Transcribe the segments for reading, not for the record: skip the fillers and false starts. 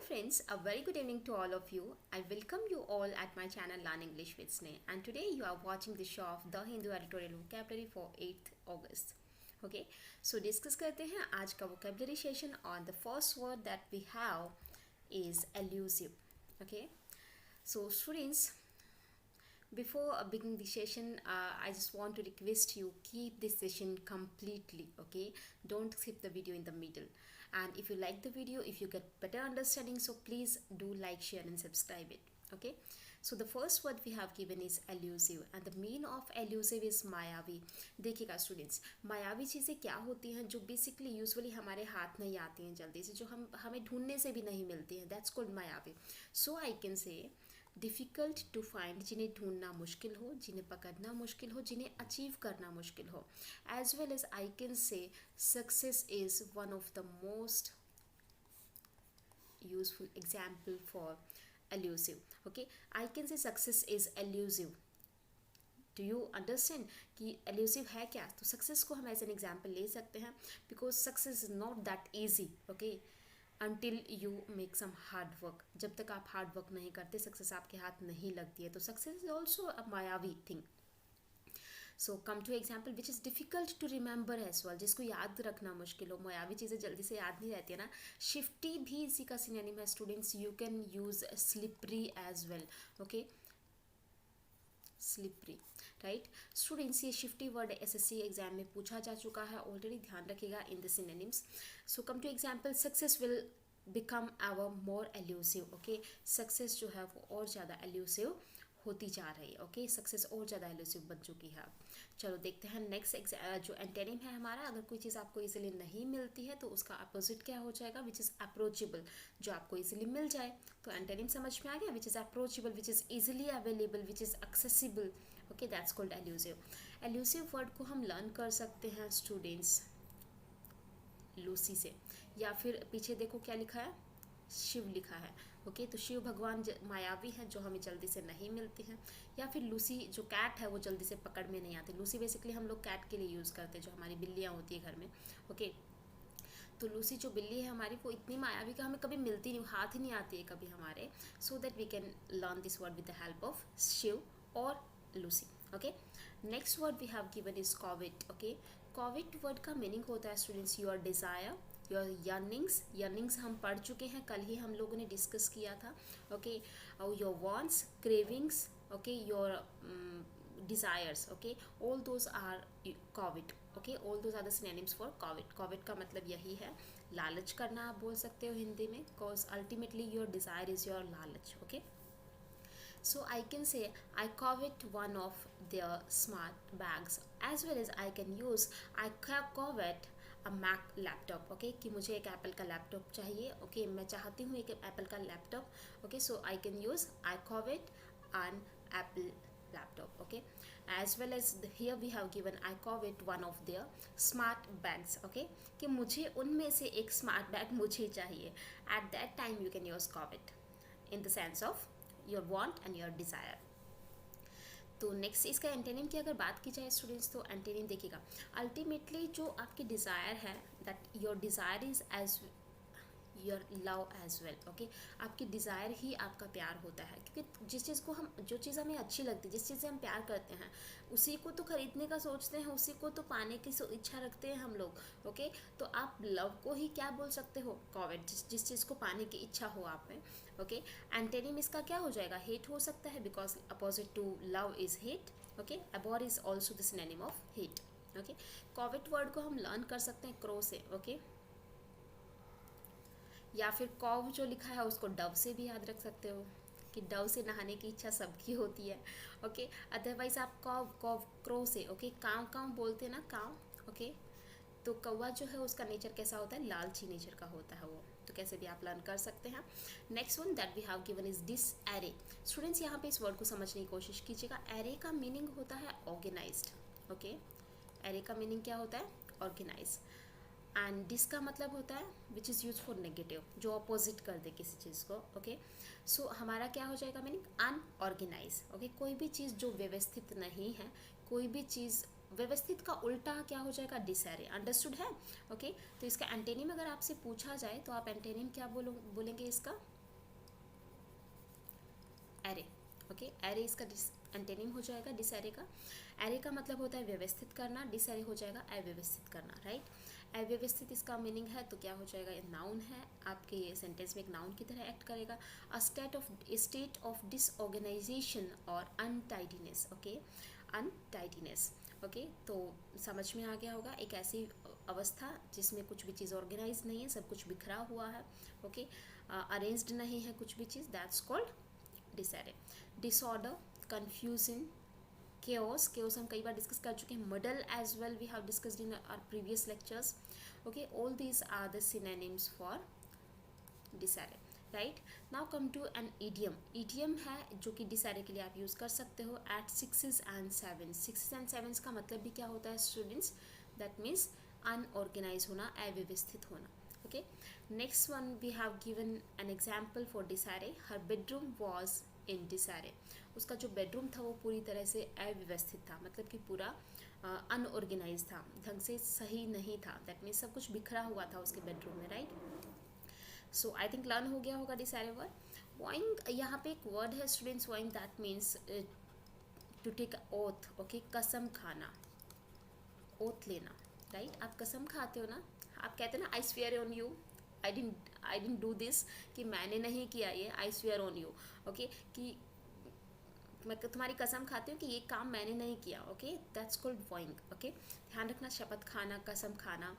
friends, a very good evening to all of you. I welcome you all at my channel Learn English with Sneh, and today you are watching the show of The Hindu Editorial Vocabulary for 8th August. Okay, so discuss करते हैं आज का vocabulary session on the first word that we have is elusive. Okay, so students, before beginning the session, I just want to request you keep this session completely. Okay, don't skip the video in the middle. And if you like the video, if you get better understanding, so please do like, share and subscribe it. Okay, so the first word we have given is elusive, and the meaning of elusive is मायावी. देखिएगा students, मायावी चीज़ें क्या होती हैं जो basically usually हमारे हाथ नहीं आती हैं जल्दी से, जो हमें ढूंढने से भी नहीं मिलती हैं. दैट्स कॉल्ड मायावी. So I can say difficult to find, जिन्हें ढूंढना मुश्किल हो, जिन्हें पकड़ना मुश्किल हो, जिन्हें अचीव करना मुश्किल हो. As well as I can say success is one of the most useful example for elusive. Okay, I can say success is elusive. Do you understand कि elusive है क्या? तो success को हम एज एन एग्जाम्पल ले सकते हैं, because success is not that easy. Okay, until you make some hard work. जब तक आप हार्ड वर्क नहीं करते, सक्सेस आपके हाथ नहीं लगती है. तो सक्सेस इज ऑल्सो अ मायावी thing. So come to example which is difficult to remember as well, जिसको याद रखना मुश्किल हो. मायावी चीज़ें जल्दी से याद नहीं रहती है ना. शिफ्टी भी इसी का सिनोनिम है students. You can use slippery as well. Okay, slippery, right students. ये शिफ्टी वर्ड एसएससी एग्जाम में पूछा जा चुका है ऑलरेडी, ध्यान रखिएगा in the synonyms. So come to example, success will become our more elusive. Okay, success जो है वो और ज़्यादा एल्यूसिव होती जा रही है. ओके, सक्सेस और ज़्यादा एल्यूसिव बन चुकी है. चलो देखते हैं नेक्स्ट जो एंटेनिम है हमारा. अगर कोई चीज़ आपको इजीली नहीं मिलती है तो उसका अपोजिट क्या हो जाएगा? Which is approachable. जो आपको इजीली मिल जाए तो एंटेनिम समझ में आ गया. Which is approachable, which is easily available, which is accessible. Okay, that's called elusive. Elusive word को हम लर्न कर सकते हैं स्टूडेंट्स लूसी से, या फिर पीछे देखो क्या लिखा है, शिव लिखा है. ओके, तो शिव भगवान मायावी हैं जो हमें जल्दी से नहीं मिलते हैं. या फिर लूसी जो कैट है वो जल्दी से पकड़ में नहीं आती. लूसी बेसिकली हम लोग कैट के लिए यूज़ करते हैं, जो हमारी बिल्लियाँ होती है घर में. ओके, तो लूसी जो बिल्ली है हमारी, वो इतनी मायावी का हमें कभी मिलती नहीं, हाथ ही नहीं आती है कभी हमारे. So that we can learn this word with the help of Shiv और Lucy. Okay, next word we have given is covet. Okay, covet word का मीनिंग होता है students your desire, your yearnings. Yearnings हम पढ़ चुके हैं, कल ही हम लोगों ने डिस्कस किया था. ओके, और your wants, cravings. Okay, your desires. Okay, all those are covet. Okay, all those are the synonyms for covet. Covet का मतलब यही है, लालच करना आप बोल सकते हो हिंदी में, cause ultimately your desire is your लालच. Okay, so I can say I covet one of their smart bags, as well as I can use I covet a Mac laptop. Okay, कि मुझे एक एप्पल का laptop चाहिए. Okay, मैं चाहती हूँ एक एप्पल का laptop. Okay, so I can use I covet an Apple laptop. Okay, as well as here we have given I covet one of their smart bags. Okay, कि मुझे उनमें से एक स्मार्ट बैग मुझे चाहिए. At that time you can use covet in the sense of your want and your desire. तो next इसका antonym की अगर बात की जाए स्टूडेंट्स, तो एंटेनिम देखिएगा, अल्टीमेटली जो आपकी डिज़ायर है, that your desire is as your love as well. Okay, आपकी डिज़ायर ही आपका प्यार होता है, क्योंकि जिस चीज़ को हम, जो चीज़ हमें अच्छी लगती है, जिस चीज़ से हम प्यार करते हैं, उसी को तो खरीदने का सोचते हैं, उसी को तो पाने की इच्छा रखते हैं हम लोग. ओके, तो आप लव को ही क्या बोल सकते हो? कॉवेट. जिस चीज़ को पाने की इच्छा हो आप में. ओके, एंटेनिम इसका क्या हो जाएगा? हेट हो सकता है, because opposite to love is hate. Okay, abhor is also the synonym of hate. Okay, covet word को हम लर्न कर सकते हैं क्रो से. ओके, या फिर कॉव जो लिखा है उसको डव से भी याद रख सकते हो, कि डव से नहाने की इच्छा सबकी होती है. ओके, अदरवाइज आप कॉव क्रो से. ओके, काव काव बोलते हैं ना, काव. ओके, तो कौवा जो है उसका नेचर कैसा होता है? लालची नेचर का होता है वो. तो कैसे भी आप लर्न कर सकते हैं. Next one that we have given is disarray. Students यहाँ पे इस वर्ड को समझने की कोशिश कीजिएगा. एरे का मीनिंग होता है ऑर्गेनाइज्ड. ओके, एरे का मीनिंग क्या होता है? ऑर्गेनाइज. एंड डिस का मतलब होता है which is use for negative, जो अपोजिट कर दे किसी चीज़ को. ओके, सो हमारा क्या हो जाएगा मीनिंग? अनऑर्गेनाइज. ओके, कोई भी चीज़ जो व्यवस्थित नहीं है, कोई भी चीज़ व्यवस्थित का उल्टा क्या हो जाएगा? डिसएरे. अंडरस्टूड है? ओके, तो इसका एंटेनिम अगर आपसे पूछा जाए तो आप एंटेनिम क्या बोलेंगे इसका? एरे। ओके, एरे इसका एंटेनिम हो जाएगा डिसएरे का। एरे का मतलब होता है व्यवस्थित करना, डिसएरे हो जाएगा अव्यवस्थित करना, राइट। अव्यवस्थित इसका मीनिंग है तो क्या हो जाएगा, ये नाउन है, आपके सेंटेंस में एक नाउन की तरह एक्ट करेगा। अ स्टेट ऑफ डिसऑर्गेनाइजेशन और अनटाइडीनेस। ओके, अनटाइडीनेस। ओके, तो समझ में आ गया होगा, एक ऐसी अवस्था जिसमें कुछ भी चीज़ ऑर्गेनाइज नहीं है, सब कुछ बिखरा हुआ है। ओके, अरेंज्ड नहीं है कुछ भी चीज़, that's called disorder. Disorder, confusion, chaos हम कई बार डिस्कस कर चुके हैं। muddle as well we have discussed in our previous lectures. Okay, all these are the synonyms for disarray, right? Now come to an idiom है जो कि disarray के लिए आप यूज़ कर सकते हो at 6s and 7s। 6s and 7s का मतलब भी क्या होता है स्टूडेंट्स, that means unorganized होना, अव्यवस्थित होना। okay, next one we have given an example for disarray. Her bedroom was in disarray. उसका जो बेडरूम था वो पूरी तरह से अव्यवस्थित था, मतलब कि पूरा अनऑर्गेनाइज था, ढंग से सही नहीं था। दैट मीन्स सब कुछ बिखरा हुआ था उसके बेडरूम में, right. So I think learn हो गया होगा डिसऑर्डर वर्ड। वॉइंग, यहाँ पे एक वर्ड है students, vowing, that means to take oath. Okay, कसम खाना, ओथ लेना, राइट। आप कसम खाते हो ना, आप कहते हो ना I swear on you, I didn't do this, कि मैंने नहीं किया ये, I swear on you. Okay, कि मैं तुम्हारी कसम खाती हूँ कि ये काम मैंने नहीं किया। Okay, that's called वॉइंग। ओके, ध्यान रखना, शपथ खाना, कसम खाना।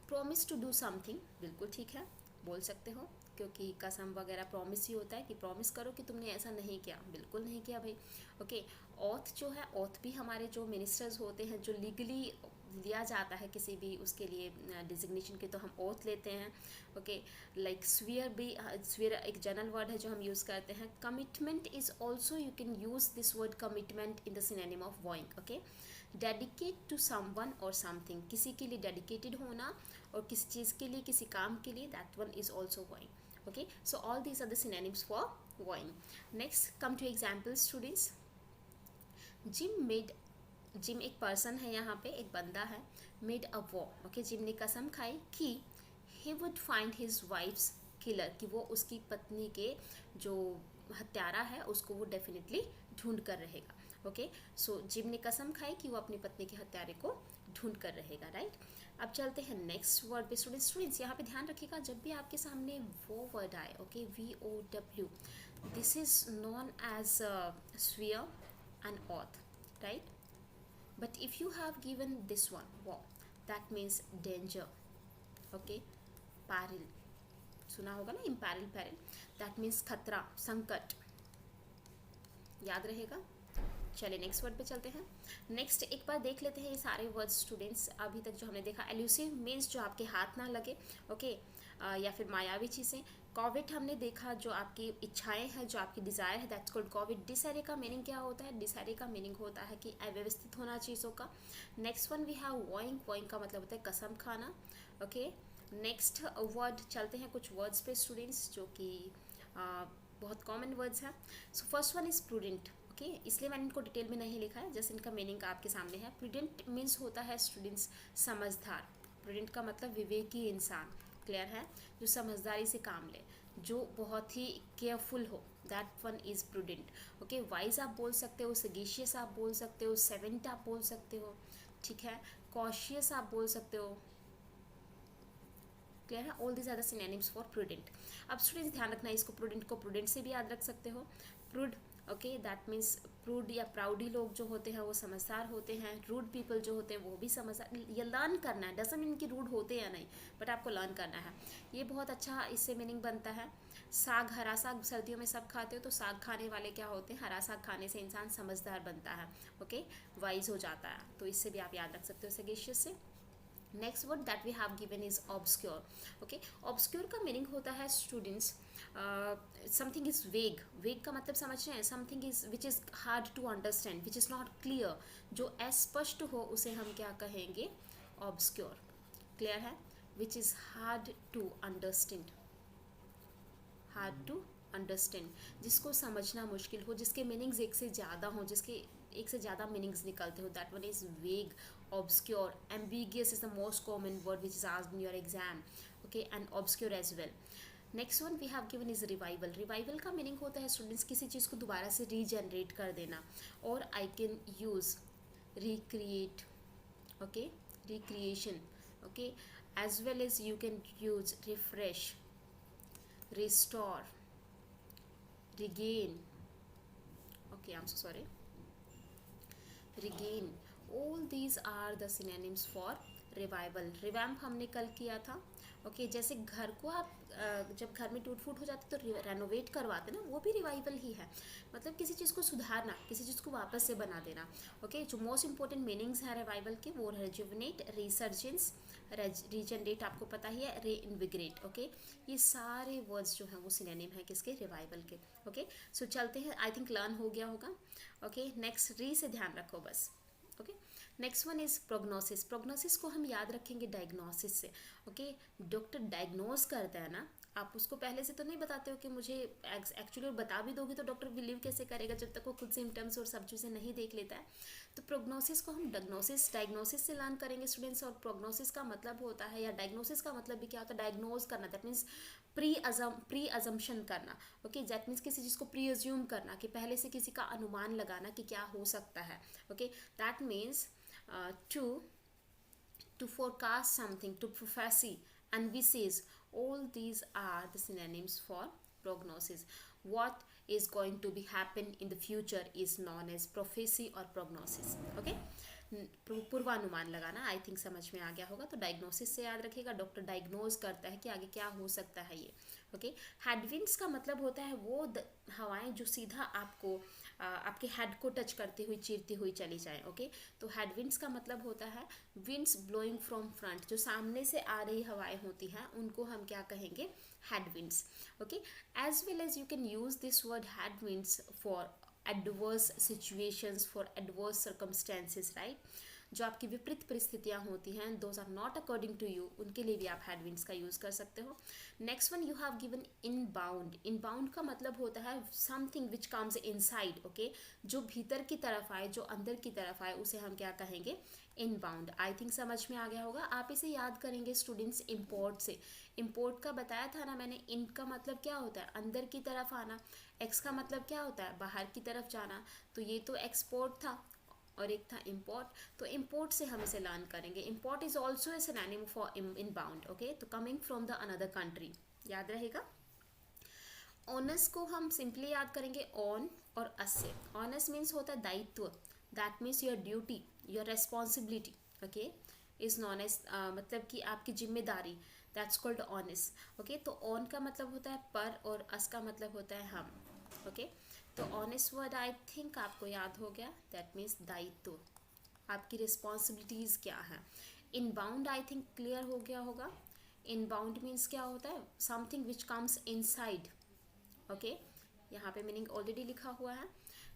प्रॉमिस टू डू समथिंग, बिल्कुल ठीक है, बोल सकते हो, क्योंकि कसम वगैरह प्रॉमिस ही होता है कि प्रॉमिस करो कि तुमने ऐसा नहीं किया, बिल्कुल नहीं किया भाई। ओके, ऑथ जो है, ऑथ भी हमारे जो मिनिस्टर्स होते हैं, जो लीगली लिया जाता है किसी भी उसके लिए डिजिग्नेशन के, तो हम ओथ लेते हैं। ओके, लाइक स्वीयर भी, स्वीयर एक जनरल वर्ड है जो हम यूज़ करते हैं। Commitment is also, you can use this word commitment in the synonym of vowing. Okay, dedicate to someone और समथिंग, किसी के लिए डेडिकेटेड होना और किसी चीज़ के लिए, किसी काम के लिए, that one is also vowing. Okay, so all these are the synonyms for vowing. Next come to example students. Jim एक पर्सन है, यहाँ पे एक बंदा है, made a vow. Okay, Jim ने कसम खाई कि he would find his wife's killer, कि वो उसकी पत्नी के जो हत्यारा है उसको वो डेफिनेटली ढूंढ कर रहेगा। ओके, सो जिम ने कसम खाई कि वो अपनी पत्नी के हत्यारे को ढूंढ कर रहेगा, राइट। अब चलते हैं नेक्स्ट वर्ड पे स्टूडेंट्स यहाँ पे ध्यान रखिएगा, जब भी आपके सामने वो वर्ड आए, okay, VOW, this is known as swear and oath, right? But if you have given this one, wow, that means danger. Okay, peril, सुना होगा ना, imperil, peril, that means खतरा, संकट, याद रहेगा। चलिए नेक्स्ट वर्ड पे चलते हैं। नेक्स्ट एक बार देख लेते हैं ये सारे वर्ड्स स्टूडेंट्स। अभी तक जो हमने देखा, एल्यूसिव मीन्स जो आपके हाथ ना लगे, ओके, या फिर मायावी चीज़ें। कॉविड हमने देखा जो आपकी इच्छाएं हैं, जो आपकी डिज़ायर है, दैट्स कॉल्ड कॉविड। डिसऑर्डर का मीनिंग क्या होता है, डिसऑर्डर का मीनिंग होता है कि अव्यवस्थित होना चीज़ों का। नेक्स्ट वन वी हैव वॉइंग, वॉइंग का मतलब होता है कसम खाना। ओके, नेक्स्ट वर्ड चलते हैं कुछ वर्ड्स पे स्टूडेंट्स जो कि बहुत कॉमन वर्ड्स हैं। So first one is prudent. Okay, इसलिए मैंने इनको डिटेल में नहीं लिखा है, जैसे इनका मीनिंग आपके सामने है। प्रूडेंट मीन्स होता है स्टूडेंट्स समझदार। प्रूडेंट का मतलब विवेकी इंसान, क्लियर है, जो समझदारी से काम ले, जो बहुत ही केयरफुल हो, that one is prudent. Okay, wise आप बोल सकते हो, सगेशियस आप बोल सकते हो, सेवेंट आप बोल सकते हो, ठीक है, कॉशियस आप बोल सकते हो, क्लियर है। All these are the synonyms for prudent. अब स्टूडेंट्स ध्यान रखना, इसको प्रूडेंट को प्रूडेंट से भी याद रख सकते हो। प्रूड, ओके, दैट मीन्स प्रूड या प्राउडी लोग जो होते हैं वो समझदार होते हैं। रूड पीपल जो होते हैं वो भी समझदार। ये लर्न करना है, डजंट मीन कि रूड होते या नहीं, बट आपको लर्न करना है। ये बहुत अच्छा इससे मीनिंग बनता है। साग, हरा साग सर्दियों में सब खाते हो, तो साग खाने वाले क्या होते हैं, हरा साग खाने से इंसान समझदार बनता है, ओके, वाइज हो जाता है, तो इससे भी आप याद रख सकते हो सगेशियस से। Next word that we have given is obscure. Okay, obscure का मीनिंग होता है स्टूडेंट्स समथिंग इज वेग। वेग का मतलब समझ रहे हैं, something is which is hard to understand, which is not clear, जो अस्पष्ट हो उसे हम क्या कहेंगे, ऑब्सक्योर, क्लियर है, which is hard to understand, hard to understand, जिसको समझना मुश्किल हो, जिसके मीनिंग्स एक से ज़्यादा हों, जिसके एक से ज़्यादा मीनिंग्स निकलते हो, दैट वन इज़ वेग, obscure. Ambiguous is the most common word which is asked in your exam, okay, and obscure as well. Next one we have given is revival. Revival का मीनिंग होता है students किसी चीज़ को दोबारा से regenerate कर देना. और I can use recreate, okay, recreation, okay, as well as you can use refresh, restore, regain, okay, I'm so sorry, regain. All these are the synonyms for revival. revamp हमने कल किया था. ओके जैसे घर को आप जब घर में टूट फूट हो जाते तो रेनोवेट करवाते ना, वो भी रिवाइवल ही है. मतलब किसी चीज़ को सुधारना, किसी चीज़ को वापस से बना देना. ओके जो मोस्ट इंपॉर्टेंट मीनिंग्स हैं रिवाइवल के वो रिजुवनेट, रिसर्जेंस, रीजनरेट आपको पता ही है, री इन्विग्रेट. ओके ये सारे वर्ड्स जो हैं वो सिनोनिम है किसके, रिवाइवल के. ओके सो चलते हैं, आई थिंक लर्न हो गया होगा. ओके नेक्स्ट री से ध्यान रखो बस. Okay next one is prognosis. Prognosis को हम याद रखेंगे डायग्नोसिस से. ओके डॉक्टर डायग्नोज करता है ना, आप उसको पहले से तो नहीं बताते हो कि मुझे एक्चुअली बता भी दोगे तो डॉक्टर बिलीव कैसे करेगा जब तक वो खुद सिम्टम्स और सब चीज़ें नहीं देख लेता है. तो प्रोग्नोसिस को हम डायग्नोसिस से लर्न करेंगे स्टूडेंट्स. और प्रोग्नोसिस का मतलब होता है, या डायग्नोसिस का मतलब भी क्या होता है, डायग्नोज करना. दैट मीन्स प्री अजम्पशन करना. ओके दैट मीन्स किसी चीज़ को प्री अज्यूम करना, कि पहले से किसी का अनुमान लगाना कि क्या हो सकता है. Okay that means to forecast something, to prophesy, envisage. All these are the synonyms for prognosis. What is going to be happen in the future is known as prophecy or prognosis. Okay पूर्वानुमान लगाना. I think समझ में आ गया होगा. तो diagnosis से याद रखिएगा, डॉक्टर डायग्नोज करता है कि आगे क्या हो सकता है ये. ओके हेडविंड्स का मतलब होता है वो हवाएं जो सीधा आपको आपके हेड को टच करती हुई, चीरती हुई चली जाए. ओके तो हेडविंड्स का मतलब होता है विंड्स ब्लोइंग फ्रॉम फ्रंट. जो सामने से आ रही हवाएं होती हैं उनको हम क्या कहेंगे, headwinds. Okay as well as you can use this word headwinds for adverse situations, for adverse circumstances, right? जो आपकी विपरीत परिस्थितियां होती हैं, those are not according to you, उनके लिए भी आप हेडविंड्स का यूज़ कर सकते हो. Next one you have given inbound. Inbound का मतलब होता है something which comes inside. Okay जो भीतर की तरफ आए, जो अंदर की तरफ आए, उसे हम क्या कहेंगे, इनबाउंड. आई थिंक समझ में आ गया होगा. आप इसे याद करेंगे स्टूडेंट्स इम्पोर्ट से. इम्पोर्ट का बताया था ना मैंने. इन का मतलब क्या होता है, अंदर की तरफ आना. एक्स का मतलब क्या होता है, बाहर की तरफ जाना. तो ये तो एक्सपोर्ट था और एक था इम्पोर्ट. तो इम्पोर्ट से हम इसे लर्न करेंगे. Import is also a synonym for inbound. Okay तो coming from the another country, याद रहेगा. ऑनस को हम सिंपली याद करेंगे ऑन और अस से. ऑनस मीन्स होता है दायित्व. That means your duty, your responsibility. Okay is known as मतलब कि आपकी जिम्मेदारी. That's called onus. ओके तो ऑन का मतलब होता है पर, और अस का मतलब होता है हम. ओके तो ऑनेस्ट वर्ड आई थिंक आपको याद हो गया. दैट मीन्स दायित्व, आपकी रिस्पॉन्सिबिलिटीज़ क्या है. इनबाउंड आई थिंक क्लियर हो गया होगा. इनबाउंड मीन्स क्या होता है, something which comes inside. Okay यहाँ पे मीनिंग ऑलरेडी लिखा हुआ है.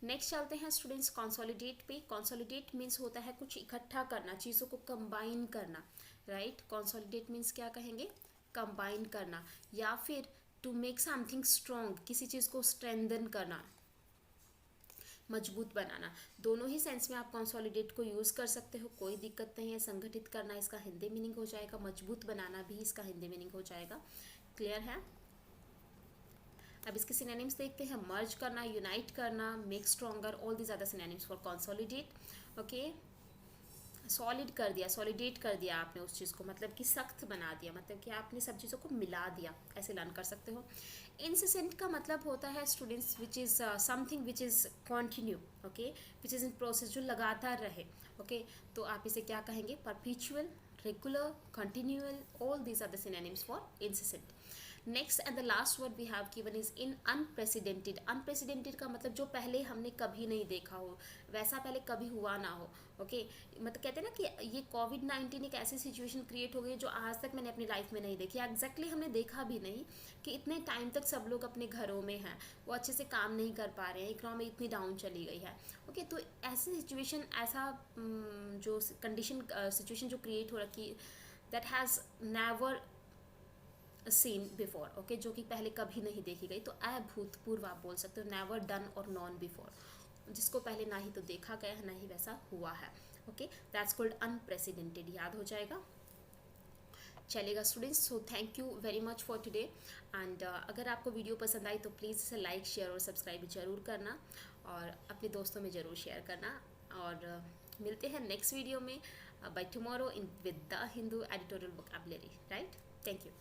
नेक्स्ट चलते हैं स्टूडेंट्स कंसोलिडेट पे. कंसोलिडेट मीन्स होता है कुछ इकट्ठा करना, चीज़ों को कंबाइन करना. राइट कंसोलिडेट मीन्स क्या कहेंगे, कंबाइन करना. या फिर टू मेक समथिंग स्ट्रॉन्ग, किसी चीज़ को स्ट्रेंथन करना, मजबूत बनाना. दोनों ही सेंस में आप कंसोलिडेट को यूज़ कर सकते हो, कोई दिक्कत नहीं है. संगठित करना इसका हिंदी मीनिंग हो जाएगा, मजबूत बनाना भी इसका हिंदी मीनिंग हो जाएगा. क्लियर है. अब इसके सिनोनिम्स देखते हैं. मर्ज करना, यूनाइट करना, make stronger. All these are the synonyms for consolidate. Okay solid कर दिया, सॉलिडेट कर दिया आपने उस चीज़ को, मतलब कि सख्त बना दिया, मतलब कि आपने सब चीज़ों को मिला दिया. ऐसे लर्न कर सकते हो. इंसिसेंट का मतलब होता है students which is something which is continue. Okay which is in process, जो लगातार रहे. ओके तो आप इसे क्या कहेंगे, perpetual, regular, continual. All these are the synonyms for incessant. Next and the last word we have given is in unprecedented. Unprecedented का मतलब जो पहले हमने कभी नहीं देखा हो, वैसा पहले कभी हुआ ना हो. ओके मतलब कहते हैं ना कि ये कोविड-19 एक ऐसी सिचुएशन क्रिएट हो गई जो आज तक मैंने अपनी लाइफ में नहीं देखी. एग्जैक्टली हमने देखा भी नहीं कि इतने टाइम तक सब लोग अपने घरों में हैं, वो अच्छे से काम नहीं कर पा रहे हैं, इकोनॉमी इतनी डाउन चली गई है. ओके तो ऐसी सिचुएशन, ऐसा जो कंडीशन सिचुएशन जो क्रिएट हो रखी, that has never seen before. Okay जो कि पहले कभी नहीं देखी गई. तो अभूतपूर्व आप बोल सकते हो, नेवर डन और नॉन बिफोर, जिसको पहले ना ही तो देखा गया है ना ही वैसा हुआ है. Okay that's called unprecedented. याद हो जाएगा. चलेगा students. So thank you very much for today. And अगर आपको वीडियो पसंद आई तो प्लीज़ इसे लाइक शेयर और सब्सक्राइब ज़रूर करना, और अपने दोस्तों में ज़रूर शेयर करना। और मिलते हैं नेक्स्ट वीडियो में by tomorrow in with the Hindu editorial vocabulary, right? Thank you.